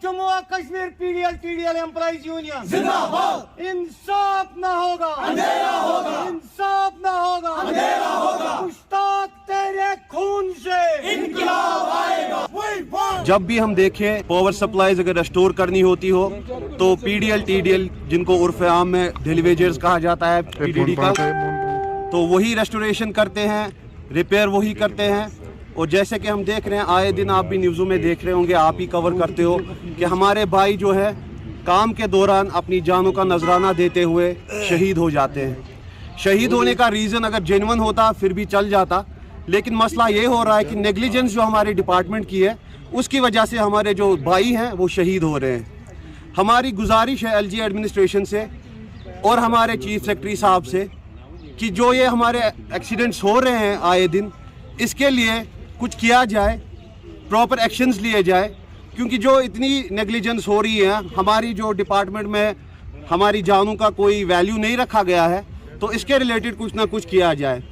जम्मू और Kashmir PDL employees union जिंदाबाद। इंसाफ ना होगा अंधेरा होगा, इंसाफ ना होगा अंधेरा होगा, मुश्ताक तेरे खून से इनकलाब आएगा। जब भी हम देखें पावर सप्लाईज अगर रिस्टोर करनी होती हो तो PDL TDL जिनको उर्फ आम में डेली वेजर्स कहा जाता है PDD का, तो वही रेस्टोरेशन करते हैं, रिपेयर वही करते हैं। और जैसे कि हम देख रहे हैं आए दिन, आप भी न्यूज़ों में देख रहे होंगे, आप ही कवर करते हो कि हमारे भाई जो है काम के दौरान अपनी जानों का नजराना देते हुए शहीद हो जाते हैं। शहीद होने का रीज़न अगर जेन्युइन होता फिर भी चल जाता, लेकिन मसला ये हो रहा है कि नेग्लिजेंस जो हमारे डिपार्टमेंट की है उसकी वजह से हमारे जो भाई हैं वो शहीद हो रहे हैं। हमारी गुजारिश है LG एडमिनिस्ट्रेशन से और हमारे चीफ सेक्रेटरी साहब से कि जो ये हमारे एक्सीडेंट्स हो रहे हैं आए दिन, इसके लिए कुछ किया जाए, प्रॉपर एक्शंस लिए जाए, क्योंकि जो इतनी नेग्लिजेंस हो रही है, हमारी जो डिपार्टमेंट में हमारी जानों का कोई वैल्यू नहीं रखा गया है, तो इसके रिलेटेड कुछ ना कुछ किया जाए।